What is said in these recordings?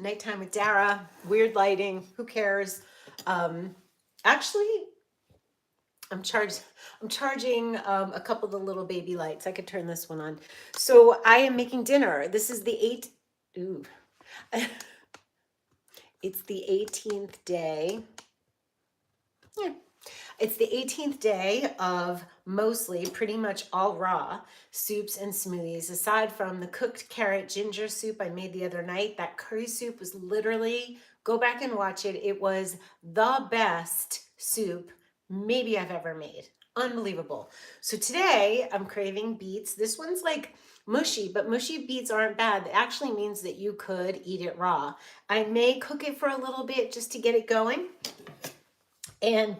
Nighttime with Dara, weird lighting, who cares? Actually, I'm charging a couple of the little baby lights. I could turn this one on. So I am making dinner. This is the ooh. It's the 18th day. Yeah. It's the 18th day of mostly pretty much all raw soups and smoothies, aside from the cooked carrot ginger soup I made the other night. That curry soup was literally, go back and watch it. It was the best soup maybe I've ever made. Unbelievable. So today I'm craving beets. This one's like mushy, but mushy beets aren't bad. It actually means that you could eat it raw. I may cook it for a little bit just to get it going. And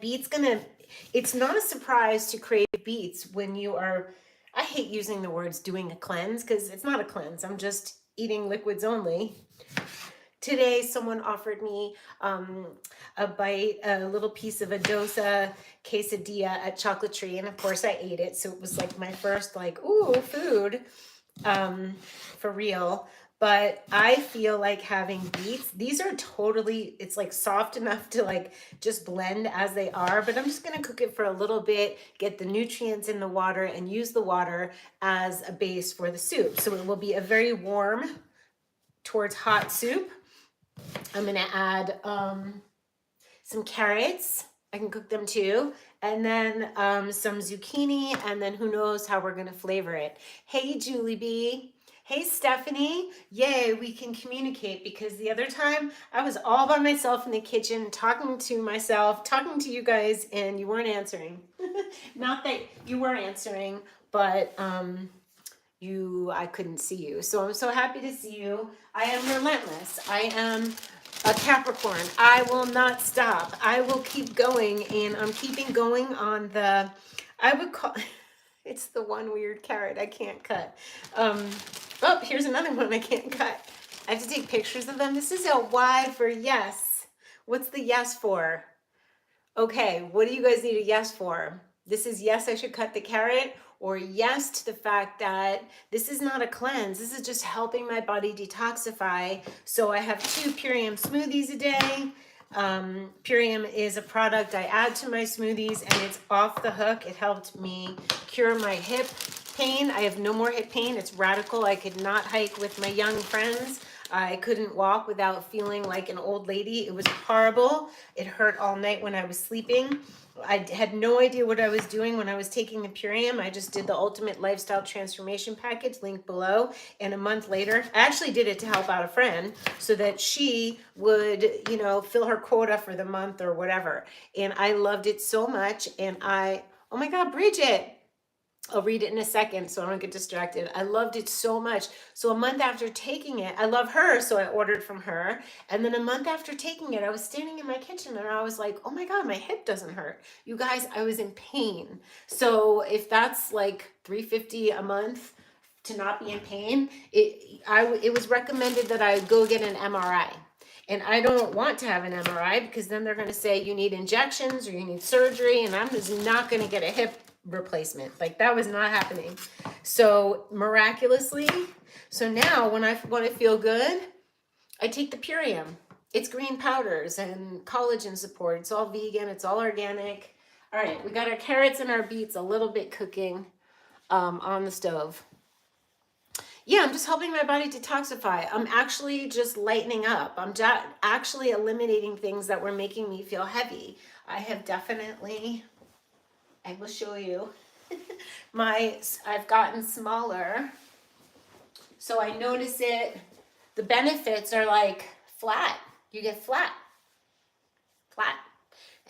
it's not a surprise to crave beets when you are, I hate using the words doing a cleanse because it's not a cleanse. I'm just eating liquids only. Today, someone offered me a little piece of a dosa quesadilla at Chocolatry. And of course I ate it. So it was like my first ooh, food for real. But I feel like having beets, these are totally, it's like soft enough to just blend as they are, but I'm just gonna cook it for a little bit, get the nutrients in the water and use the water as a base for the soup. So it will be a very warm towards hot soup. I'm gonna add some carrots. I can cook them too. And then some zucchini, and then who knows how we're gonna flavor it. Hey, Julie B. Hey, Stephanie. Yay, we can communicate, because the other time I was all by myself in the kitchen talking to myself, talking to you guys, and you weren't answering. Not that you were answering, but I couldn't see you. So I'm so happy to see you. I am relentless. I am a Capricorn. I will not stop. I will keep going, and I'm keeping going on the, I would call, it's the one weird carrot I can't cut. Oh, here's another one I can't cut. I have to take pictures of them. This is a Y for yes. What's the yes for? Okay, what do you guys need a yes for? This is yes, I should cut the carrot, or yes to the fact that this is not a cleanse. This is just helping my body detoxify. So I have 2 Purium smoothies a day. Purium is a product I add to my smoothies, and it's off the hook. It helped me cure my hip pain. I have no more hip pain. It's radical. I could not hike with my young friends. I couldn't walk without feeling like an old lady. It was horrible. It hurt all night when I was sleeping. I had no idea what I was doing when I was taking the Purium. I just did the Ultimate Lifestyle Transformation Package, link below. And a month later, I actually did it to help out a friend so that she would, fill her quota for the month or whatever. And I loved it so much. And oh my God, Bridget. I'll read it in a second so I don't get distracted. I loved it so much. So a month after taking it, I love her, so I ordered from her. And then a month after taking it, I was standing in my kitchen and I was like, oh my God, my hip doesn't hurt. You guys, I was in pain. So if that's like $350 a month to not be in pain, it was recommended that I go get an MRI. And I don't want to have an MRI because then they're going to say you need injections or you need surgery, and I'm just not going to get a hip replacement. That was not happening. So miraculously, so now when I want to feel good, I take the Purium. It's green powders and collagen support. It's all vegan. It's all organic. All right, we got our carrots and our beets a little bit cooking on the stove. Yeah, I'm just helping my body detoxify. I'm actually just lightening up. I'm actually eliminating things that were making me feel heavy. I have definitely, I will show you, I've gotten smaller. So I notice it, the benefits are flat. You get flat,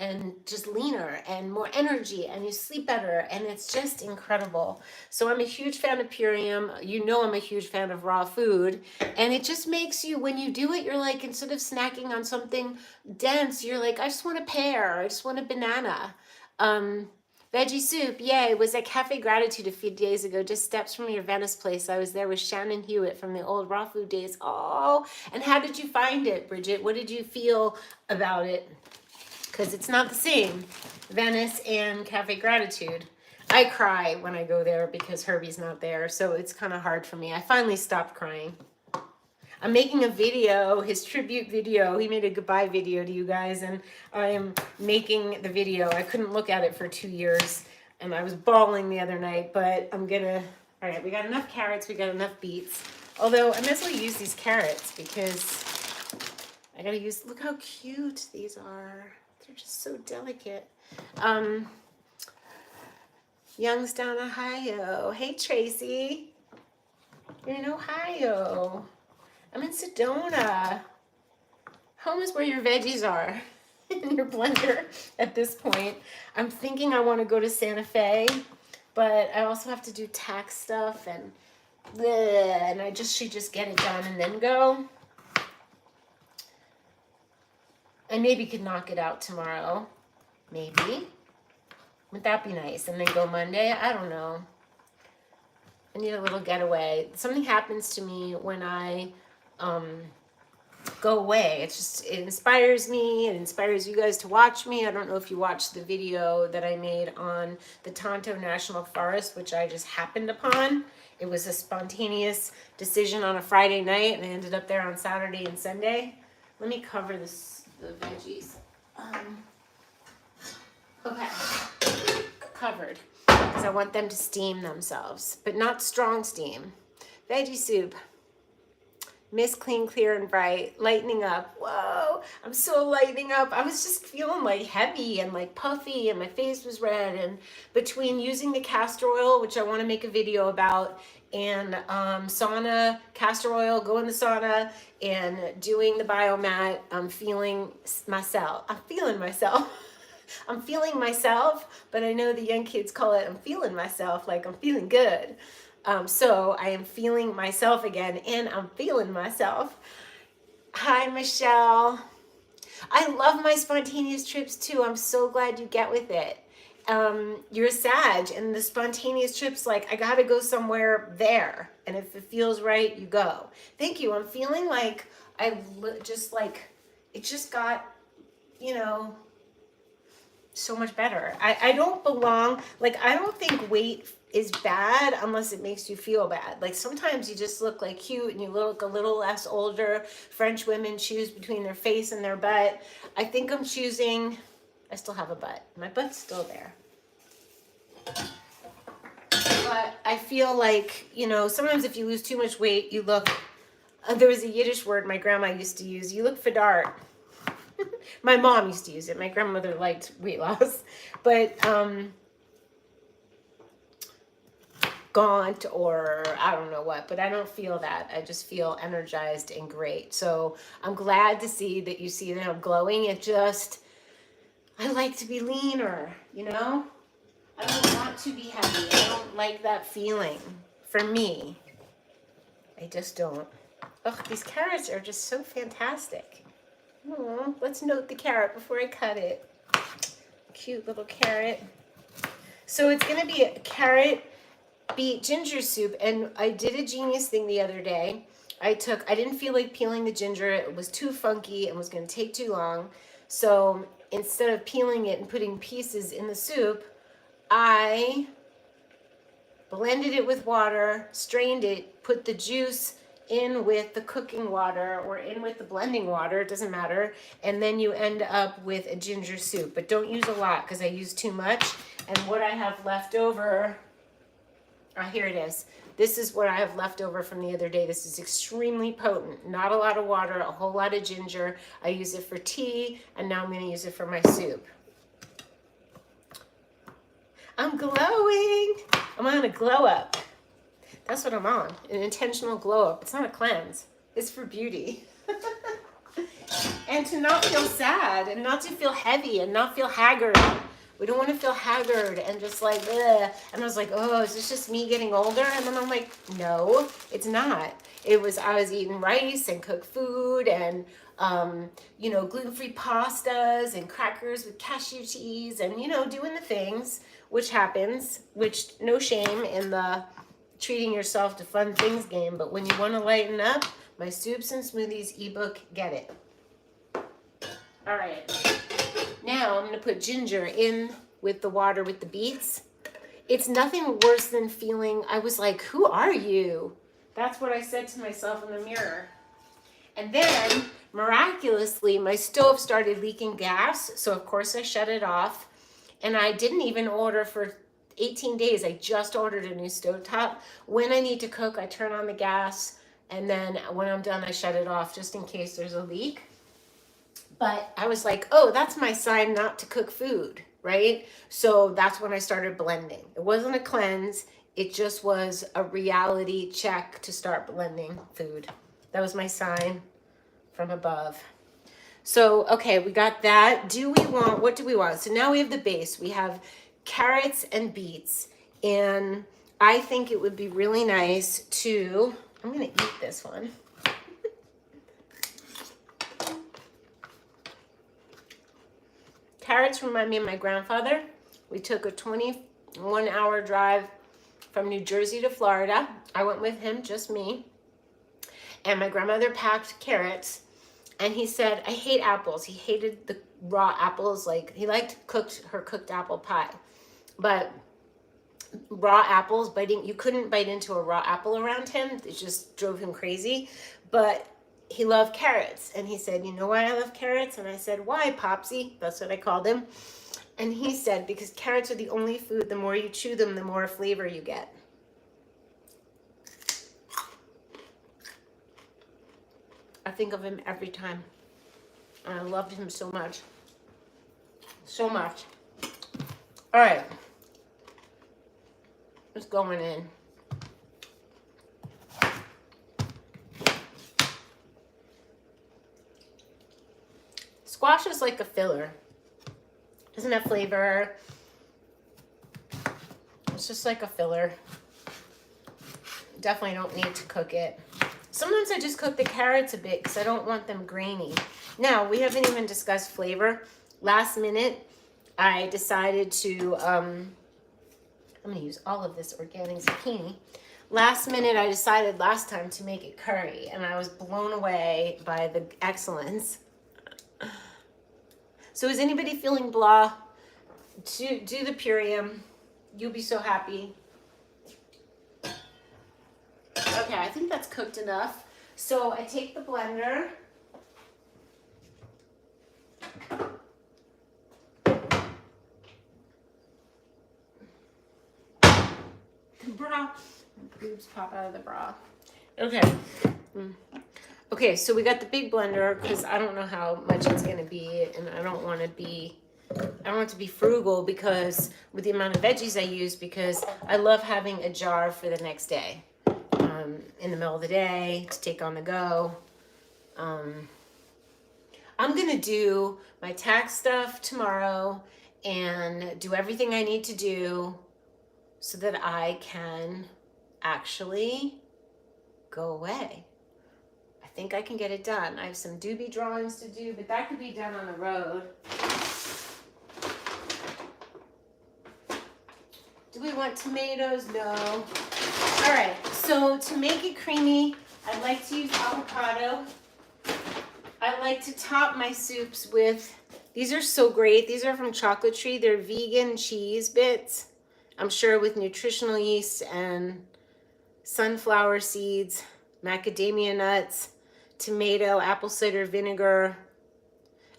and just leaner and more energy, and you sleep better, and it's just incredible. So I'm a huge fan of Purium. I'm a huge fan of raw food, and it just makes you, when you do it, you're like, instead of snacking on something dense, you're like, I just want a pear, I just want a banana. Veggie soup, yay. Was at Cafe Gratitude a few days ago, just steps from your Venice place. I was there with Shannon Hewitt from the old raw food days. Oh, and how did you find it, Bridget? What did you feel about it? Because it's not the same, Venice and Cafe Gratitude. I cry when I go there because Herbie's not there, so it's kind of hard for me. I finally stopped crying. I'm making a video, his tribute video. He made a goodbye video to you guys, and I am making the video. I couldn't look at it for 2 years, and I was bawling the other night, but I'm gonna, all right, we got enough carrots, we got enough beets. Although I might as well use these carrots because I gotta use, look how cute these are. They're just so delicate. Youngstown, Ohio. Hey, Tracy. You're in Ohio. I'm in Sedona. Home is where your veggies are in your blender at this point. I'm thinking I want to go to Santa Fe, but I also have to do tax stuff and I should just get it done and then go. I maybe could knock it out tomorrow. Maybe. Would that be nice? And then go Monday? I don't know. I need a little getaway. Something happens to me when I go away. It inspires me. It inspires you guys to watch me. I don't know if you watched the video that I made on the Tonto National Forest, which I just happened upon. It was a spontaneous decision on a Friday night, and I ended up there on Saturday and Sunday. Let me cover the veggies. Okay, covered, because I want them to steam themselves, but not strong steam. Veggie soup. Mist, clean, clear, and bright. Lightening up. Whoa, I'm so lightening up. I was just feeling like heavy and like puffy, and my face was red. And between using the castor oil, which I want to make a video about, and sauna, castor oil, go in the sauna, and doing the biomat, I'm feeling myself. I'm feeling myself. I'm feeling myself, but I know the young kids call it I'm feeling myself, like I'm feeling good. So I am feeling myself again, and I'm feeling myself. Hi, Michelle. I love my spontaneous trips too. I'm so glad you get with it. You're a Sag, and the spontaneous trips, like, I gotta go somewhere there, and if it feels right, you go. Thank you. I'm feeling like it just got, you know, so much better. I don't belong, like, I don't think weight is bad unless it makes you feel bad. Like, sometimes you just look like cute and you look a little less older. French women choose between their face and their butt. I think I'm choosing, I still have a butt. My butt's still there. But I feel like, you know, sometimes if you lose too much weight, you look, there was a Yiddish word my grandma used to use, you look fedart. My mom used to use it. My grandmother liked weight loss, but gaunt or I don't know what, but I don't feel that. I just feel energized and great. So I'm glad to see that you see that I'm glowing. I like to be leaner, you know? I don't want to be heavy. I don't like that feeling for me. I just don't. Ugh, these carrots are just so fantastic. Oh, let's note the carrot before I cut it. Cute little carrot. So it's going to be a carrot, beet, ginger soup. And I did a genius thing the other day. I didn't feel like peeling the ginger. It was too funky and was going to take too long. So instead of peeling it and putting pieces in the soup, I blended it with water, strained it, put the juice in with the cooking water or in with the blending water, it doesn't matter, and then you end up with a ginger soup. But don't use a lot because I use too much. And what I have left over, here it is. This is what I have left over from the other day. This is extremely potent. Not a lot of water, a whole lot of ginger. I use it for tea, and now I'm going to use it for my soup. I'm glowing. I'm on a glow up. That's what I'm on, an intentional glow up. It's not a cleanse, it's for beauty. And to not feel sad and not to feel heavy and not feel haggard. We don't want to feel haggard and just like, ugh. And I was like, oh, is this just me getting older? And then I'm like, no, it's not. I was eating rice and cooked food and, you know, gluten-free pastas and crackers with cashew cheese and, you know, doing the things, which happens, which no shame in the treating yourself to fun things game. But when you want to lighten up, my soups and smoothies ebook, get it. All right. Now I'm going to put ginger in with the water with the beets. It's nothing worse than feeling, I was like, who are you? That's what I said to myself in the mirror. And then miraculously, my stove started leaking gas. So of course I shut it off. And I didn't even order for 18 days. I just ordered a new stovetop. When I need to cook, I turn on the gas. And then when I'm done, I shut it off just in case there's a leak. But I was like, oh, that's my sign not to cook food, right? So that's when I started blending. It wasn't a cleanse. It just was a reality check to start blending food. That was my sign from above. So, okay, we got that. What do we want? So now we have the base. We have carrots and beets. And I think it would be really nice to, I'm going to eat this one. Carrots remind me of my grandfather. We took a 21-hour drive from New Jersey to Florida. I went with him, just me. And my grandmother packed carrots. And he said, I hate apples. He hated the raw apples. Like, he liked her cooked apple pie. But raw apples, you couldn't bite into a raw apple around him. It just drove him crazy. But he loved carrots. And he said, you know why I love carrots? And I said, why, Popsy? That's what I called him. And he said, because carrots are the only food, the more you chew them, the more flavor you get. I think of him every time. And I loved him so much. So much. All right. It's going in. Squash is like a filler. Doesn't have flavor. It's just like a filler. Definitely don't need to cook it. Sometimes I just cook the carrots a bit because I don't want them grainy. Now, we haven't even discussed flavor. Last minute, I decided to, I'm going to use all of this organic zucchini. Last minute, I decided last time to make it curry, and I was blown away by the excellence. So is anybody feeling blah? Do the purium. You'll be so happy. Okay, I think that's cooked enough. So I take the blender. The bra. Boobs pop out of the bra. Okay. Okay, so we got the big blender because I don't know how much it's going to be, and I don't want it to be frugal because with the amount of veggies I use, because I love having a jar for the next day. In the middle of the day to take on the go. I'm gonna do my tax stuff tomorrow and do everything I need to do so that I can actually go away. I think I can get it done. I have some doobie drawings to do, but that could be done on the road. Do we want tomatoes? No. All right, so to make it creamy, I like to use avocado. I like to top my soups with, these are so great. These are from Chocolate Tree. They're vegan cheese bits. I'm sure with nutritional yeast and sunflower seeds, macadamia nuts, tomato, apple cider vinegar,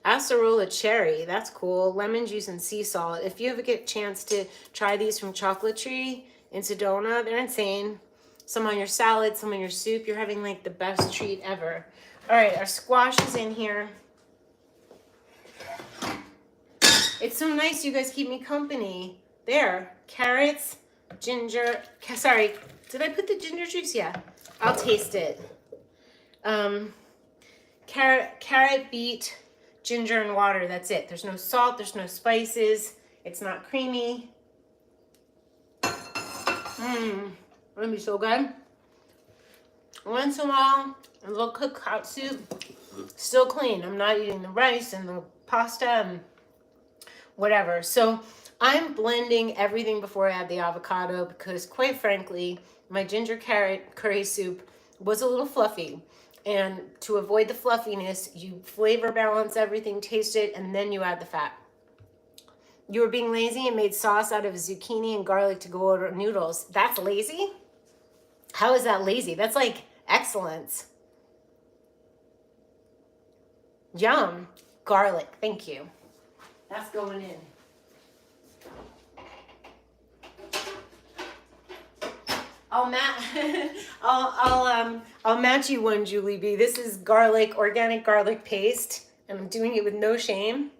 acerola cherry. That's cool. Lemon juice and sea salt. If you ever get a chance to try these from Chocolate Tree in Sedona, they're insane. Some on your salad, some on your soup. You're having like the best treat ever. All right, our squash is in here. It's so nice you guys keep me company. There, carrots, ginger. Sorry, did I put the ginger juice? Yeah, I'll taste it. Carrot, beet, ginger, and water. That's it. There's no salt. There's no spices. It's not creamy. Gonna be so good. Once in a while, a little cooked hot soup. Still clean. I'm not eating the rice and the pasta and whatever. So I'm blending everything before I add the avocado because, quite frankly, my ginger carrot curry soup was a little fluffy. And to avoid the fluffiness, you flavor balance everything, taste it, and then you add the fat. You were being lazy and made sauce out of zucchini and garlic to go over noodles. That's lazy? How is that lazy? That's like excellence. Yum. Garlic. Thank you. That's going in. I'll match you one, Julie B. This is garlic, organic garlic paste, and I'm doing it with no shame.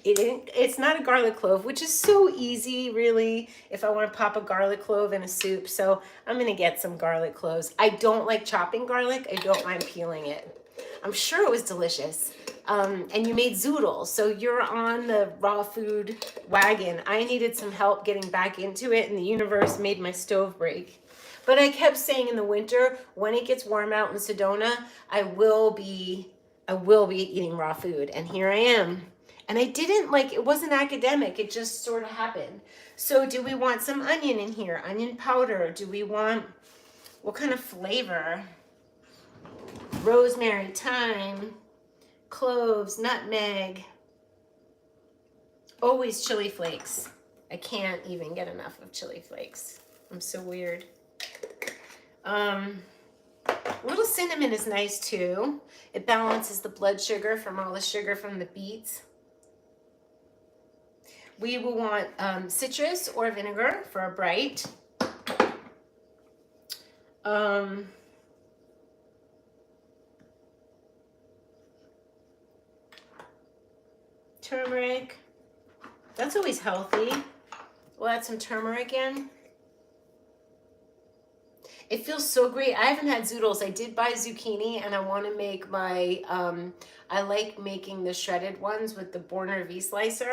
It's not a garlic clove, which is so easy, really, if I want to pop a garlic clove in a soup. So I'm going to get some garlic cloves. I don't like chopping garlic. I don't mind peeling it. I'm sure it was delicious. And you made zoodles, so you're on the raw food wagon. I needed some help getting back into it, and the universe made my stove break. But I kept saying in the winter, when it gets warm out in Sedona, I will be eating raw food, and here I am. And I didn't it wasn't academic. It just sort of happened. So do we want some onion in here? Onion powder? Do we want, what kind of flavor? Rosemary, thyme, cloves, nutmeg. Always chili flakes. I can't even get enough of chili flakes. I'm so weird. A little cinnamon is nice too. It balances the blood sugar from all the sugar from the beets. We will want citrus or vinegar for a bright. Turmeric. That's always healthy. We'll add some turmeric in. It feels so great. I haven't had zoodles. I did buy zucchini, and I want to make my, I like making the shredded ones with the Borner V-slicer.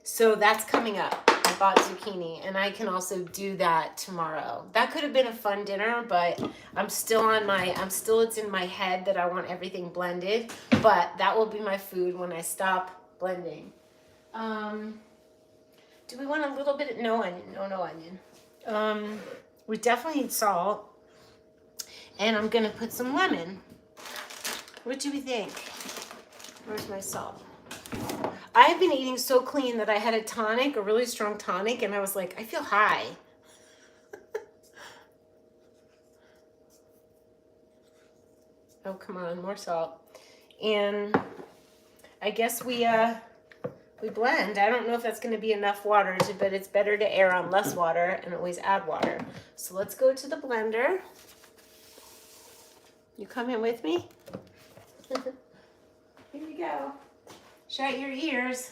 So that's coming up. I bought zucchini, and I can also do that tomorrow. That could have been a fun dinner, but it's in my head that I want everything blended, but that will be my food when I stop blending. Do we want a little bit, no onion, no onion. We definitely need salt, and I'm gonna put some lemon. What do we think? Where's my salt? I've been eating so clean that I had a tonic, a really strong tonic, and I was like, I feel high. Oh, come on, more salt. And I guess we blend. I don't know if that's going to be enough water, but it's better to err on less water and always add water. So let's go to the blender. You coming with me? Here you go. Shut your ears.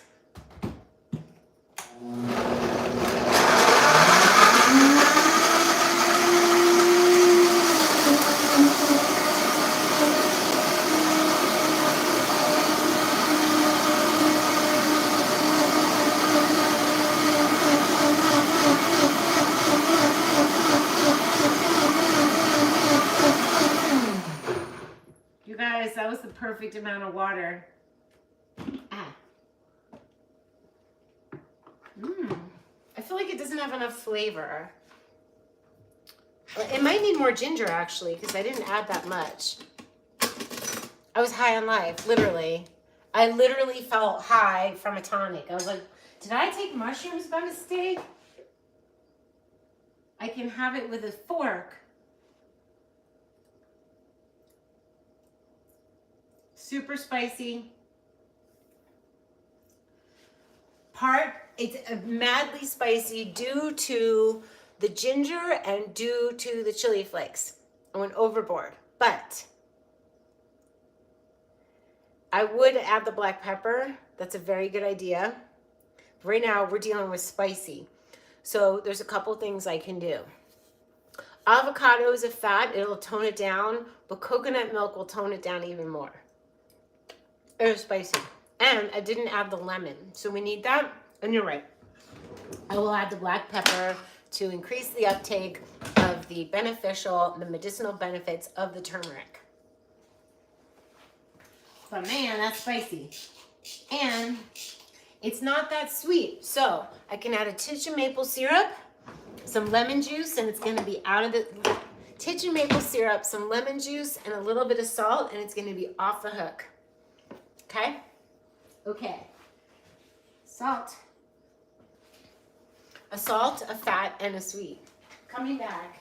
You guys, that was the perfect amount of water. I feel like it doesn't have enough flavor. It might need more ginger, actually, because I didn't add that much. I was high on life, literally. I literally felt high from a tonic. I was like, did I take mushrooms by mistake? I can have it with a fork. Super spicy. It's madly spicy due to the ginger and due to the chili flakes. I went overboard, but I would add the black pepper. That's a very good idea. Right now we're dealing with spicy. So there's a couple things I can do. Avocado is a fat, it'll tone it down, but coconut milk will tone it down even more. It's spicy. And I didn't add the lemon, so we need that. And you're right. I will add the black pepper to increase the uptake of the medicinal benefits of the turmeric. But man, that's spicy. And it's not that sweet. So I can add a tinge of maple syrup, some lemon juice, and it's going to be out of the tinge of maple syrup, some lemon juice, and a little bit of salt, and it's going to be off the hook. Okay? Okay. Salt. A salt, a fat, and a sweet. Coming back.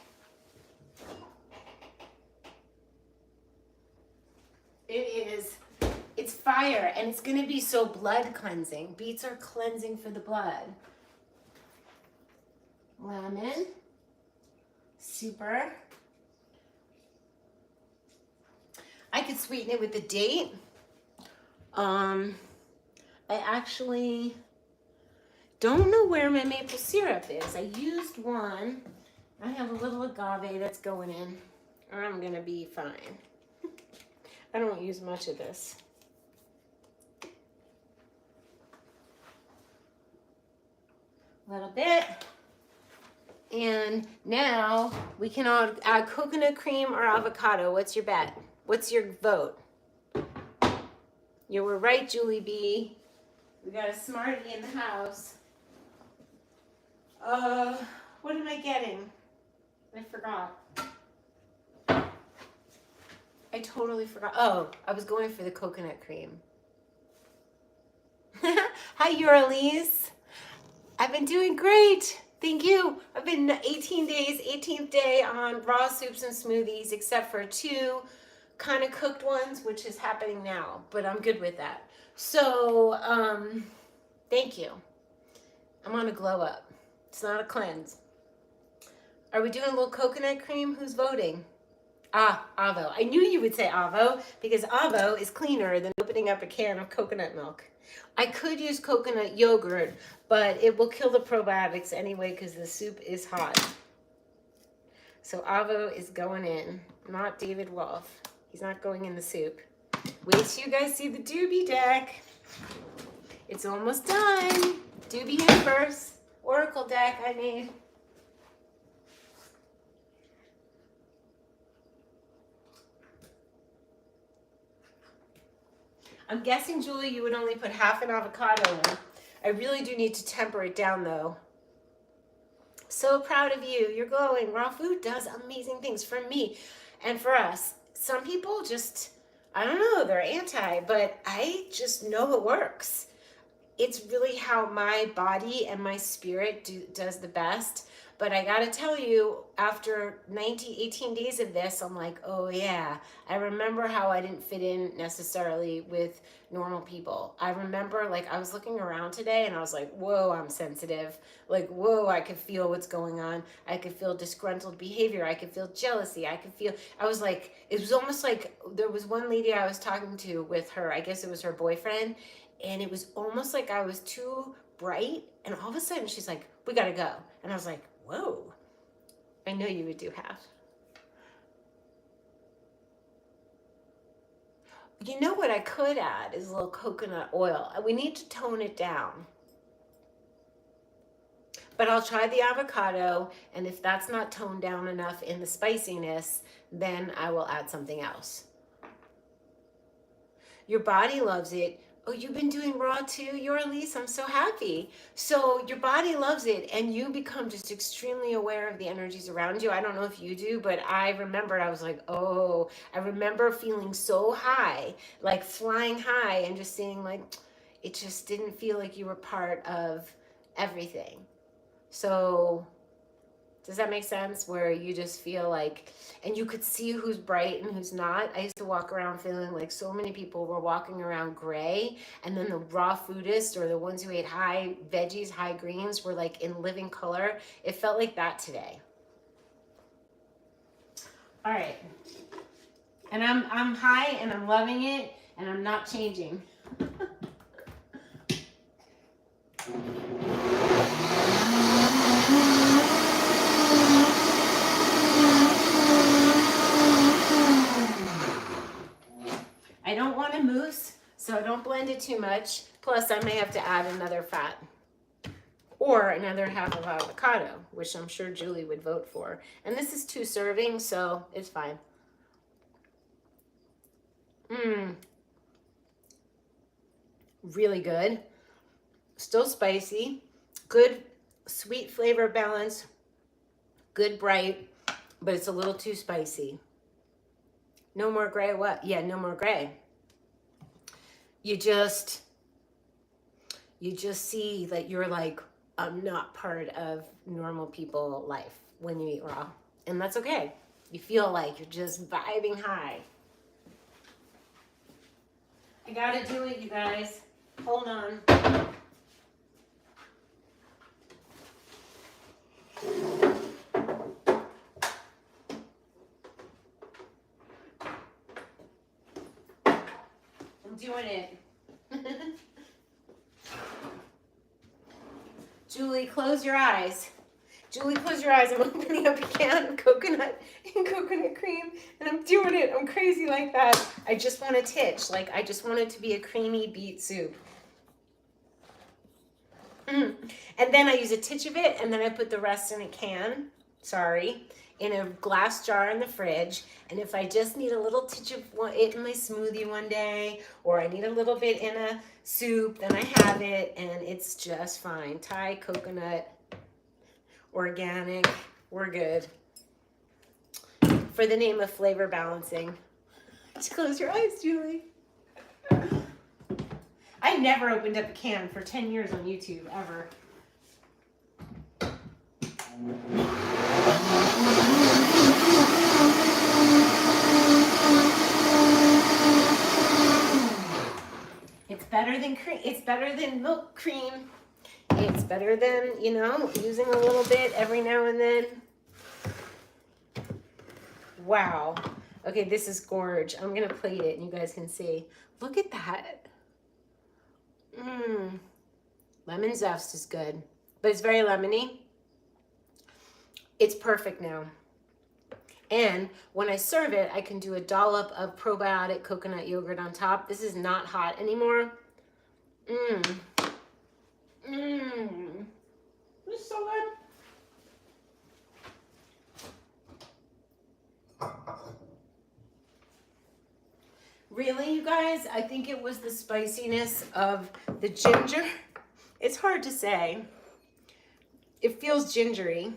It's fire, and it's gonna be so blood cleansing. Beets are cleansing for the blood. Lemon, super. I could sweeten it with a date. I actually don't know where my maple syrup is. I used one. I have a little agave that's going in, or I'm gonna be fine. I don't use much of this. A little bit. And now we can add coconut cream or avocado. What's your bet? What's your vote? You were right, Julie B. We got a smartie in the house. What am I getting? I forgot. I totally forgot. Oh, I was going for the coconut cream. Hi, Eurelise. I've been doing great. Thank you. I've been 18 days, 18th day on raw soups and smoothies, except for 2 kind of cooked ones, which is happening now, but I'm good with that. So, thank you. I'm on a glow up. It's not a cleanse. Are we doing a little coconut cream? Who's voting? Ah, Avo. I knew you would say Avo because Avo is cleaner than opening up a can of coconut milk. I could use coconut yogurt, but it will kill the probiotics anyway because the soup is hot. So Avo is going in, not David Wolf. He's not going in the soup. Wait till you guys see the doobie deck. It's almost done. Doobie Universe, Oracle deck I made. I'm guessing, Julie, you would only put half an avocado in. I really do need to temper it down, though. So proud of you. You're glowing. Raw food does amazing things for me and for us. Some people just, I don't know, they're anti, but I just know it works. It's really how my body and my spirit does the best. But I gotta tell you, after 18 days of this, I'm like, oh yeah, I remember how I didn't fit in necessarily with normal people. I remember, like, I was looking around today and I was like, whoa, I'm sensitive. Like, whoa, I could feel what's going on. I could feel disgruntled behavior. I could feel jealousy. I was like, it was almost like there was one lady I was talking to with her, I guess it was her boyfriend, and it was almost like I was too bright. And all of a sudden she's like, we gotta go. And I was like, whoa, I know you would do half. You know what I could add is a little coconut oil. We need to tone it down. But I'll try the avocado, and if that's not toned down enough in the spiciness, then I will add something else. Your body loves it. Oh, you've been doing raw too? You're Elise, I'm so happy. So your body loves it, and you become just extremely aware of the energies around you. I don't know if you do, but I remembered, I was like, oh, I remember feeling so high, like flying high, and just seeing like, it just didn't feel like you were part of everything. So does that make sense? Where you just feel like, and you could see who's bright and who's not. I used to walk around feeling like so many people were walking around gray, and then the raw foodists or the ones who ate high veggies, high greens were like in living color. It felt like that today. All right. And I'm high and I'm loving it and I'm not changing. I don't want a mousse, so I don't blend it too much. Plus, I may have to add another fat or another half of avocado, which I'm sure Julie would vote for. And this is 2 servings, so it's fine. Really good. Still spicy. Good sweet flavor balance. Good bright, but it's a little too spicy. No more gray what? Yeah, no more gray. You just see that you're like, I'm not part of normal people life when you eat raw. And that's okay. You feel like you're just vibing high. I gotta do it, you guys. Hold on. I'm doing it. Julie, close your eyes. Julie, close your eyes. I'm opening up a can of coconut and coconut cream, and I'm doing it. I'm crazy like that. I just want a titch. Like, I just want it to be a creamy beet soup. And then I use a titch of it, and then I put the rest in a can. Sorry. In a glass jar in the fridge. And if I just need a little titch of it in my smoothie one day, or I need a little bit in a soup, then I have it, and it's just fine. Thai coconut, organic, we're good. For the name of flavor balancing. Just close your eyes, Julie. I never opened up a can for 10 years on YouTube, ever. It's better than cream. It's better than milk cream. It's better than, you know, using a little bit every now and then. Wow. Okay, this is gorge. I'm going to plate it and you guys can see. Look at that. Lemon zest is good, but it's very lemony. It's perfect now. And when I serve it, I can do a dollop of probiotic coconut yogurt on top. This is not hot anymore. This is so good. Really, you guys? I think it was the spiciness of the ginger. It's hard to say. It feels gingery.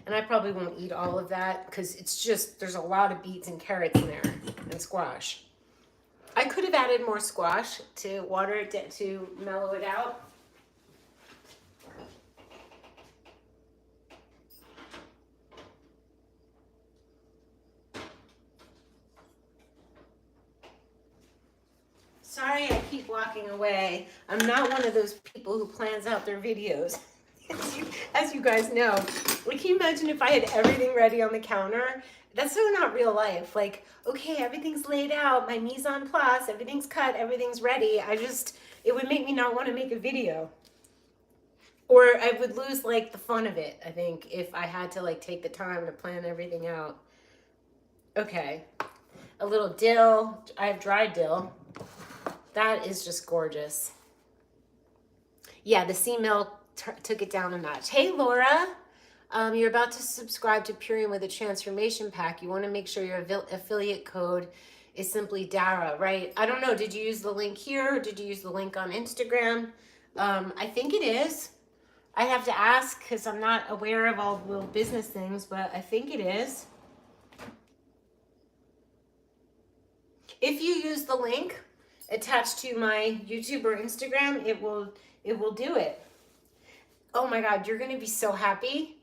And I probably won't eat all of that because it's just, there's a lot of beets and carrots in there and squash. I could have added more squash to water it, to mellow it out. Sorry, I keep walking away. I'm not one of those people who plans out their videos. As you guys know, like, can you imagine if I had everything ready on the counter? That's so not real life. Like, okay, everything's laid out, my mise en place, everything's cut, everything's ready. It would make me not want to make a video. Or I would lose, like, the fun of it, I think, if I had to, like, take the time to plan everything out. Okay. A little dill. I have dried dill. That is just gorgeous. Yeah, the sea milk took it down a notch. Hey, Laura. You're about to subscribe to Purium with a transformation pack. You want to make sure your affiliate code is simply DARA, right? I don't know. Did you use the link here or did you use the link on Instagram? I think it is. I have to ask because I'm not aware of all the little business things, but I think it is. If you use the link attached to my YouTube or Instagram, it will do it. Oh my God, you're gonna be so happy.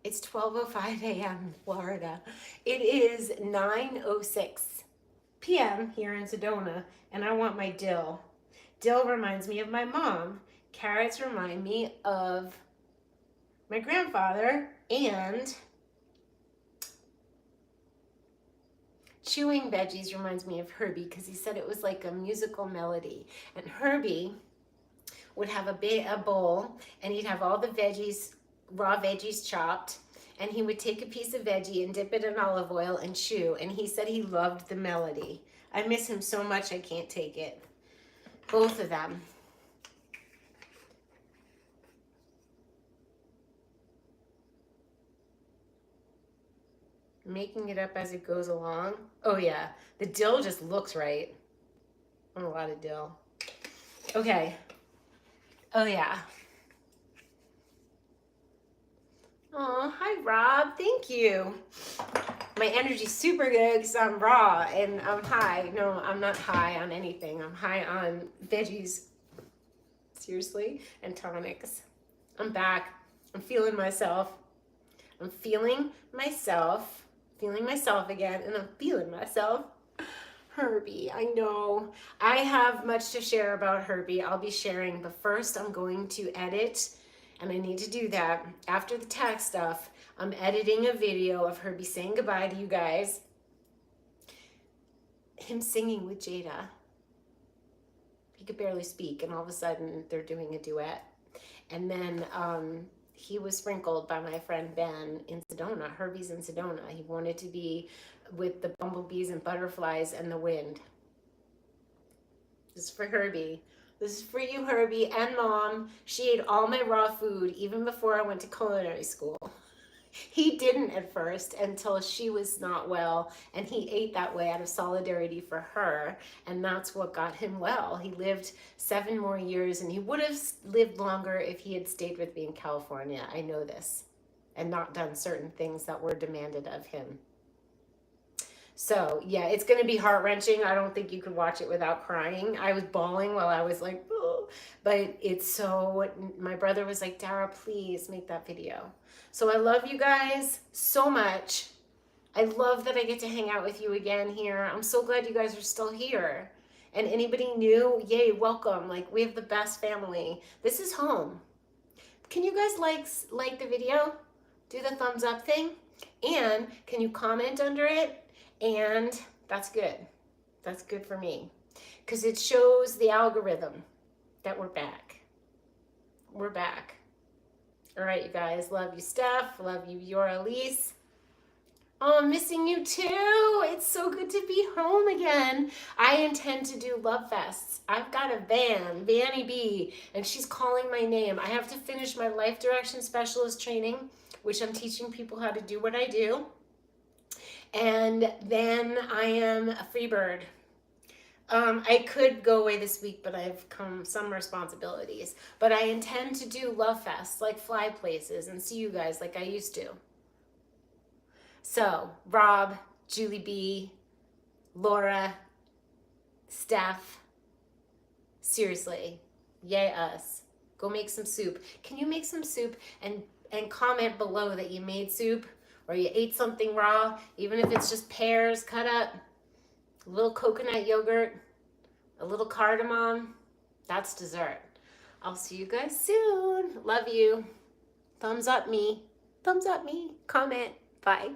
It's 12:05 a.m. in Florida. It is 9:06 p.m. here in Sedona, and I want my dill. Dill reminds me of my mom. Carrots remind me of my grandfather, and chewing veggies reminds me of Herbie because he said it was like a musical melody. And Herbie would have a bowl, and he'd have all the veggies, raw veggies chopped, and he would take a piece of veggie and dip it in olive oil and chew, and he said he loved the melody. I miss him so much I can't take it. Both of them. Making it up as it goes along. Oh yeah, the dill just looks right. A lot of dill. Okay. Oh yeah. Oh, hi Rob, thank you. My energy's super good because I'm raw and I'm high. No, I'm not high on anything. I'm high on veggies, seriously, and tonics. I'm back. I'm feeling myself. I'm feeling myself. feeling myself again, and I'm feeling myself. Herbie, I know. I have much to share about Herbie. I'll be sharing, but first I'm going to edit, and I need to do that. After the tax stuff, I'm editing a video of Herbie saying goodbye to you guys. Him singing with Jada. He could barely speak, and all of a sudden they're doing a duet. And then he was sprinkled by my friend Ben in Sedona. Herbie's in Sedona. He wanted to be with the bumblebees and butterflies and the wind. This is for Herbie. This is for you, Herbie, and Mom. She ate all my raw food even before I went to culinary school. He didn't at first until she was not well, and he ate that way out of solidarity for her, and that's what got him well. He lived 7 more years, and he would have lived longer if he had stayed with me in California. I know this, and not done certain things that were demanded of him. So yeah, it's going to be heart-wrenching. I don't think you could watch it without crying. I was bawling while I was like, oh, but it's so, my brother was like, Dara, please make that video. So I love you guys so much. I love that I get to hang out with you again here. I'm so glad you guys are still here. And anybody new, yay, welcome. Like, we have the best family. This is home. Can you guys like the video? Do the thumbs up thing? And can you comment under it? And that's good. That's good for me. Because it shows the algorithm that we're back. We're back. All right, you guys. Love you, Steph. Love you, Yora Elise. Oh, I'm missing you too. It's so good to be home again. I intend to do love fests. I've got a Vanny B, and she's calling my name. I have to finish my life direction specialist training, which I'm teaching people how to do what I do. And then I am a free bird. I could go away this week, but I've come some responsibilities. But I intend to do love fests, like fly places, and see you guys like I used to. So, Rob, Julie B, Laura, Steph, seriously, yay us. Go make some soup. Can you make some soup and comment below that you made soup or you ate something raw, even if it's just pears cut up, a little coconut yogurt, a little cardamom? That's dessert. I'll see you guys soon. Love you. Thumbs up me. Thumbs up me. Comment. Bye.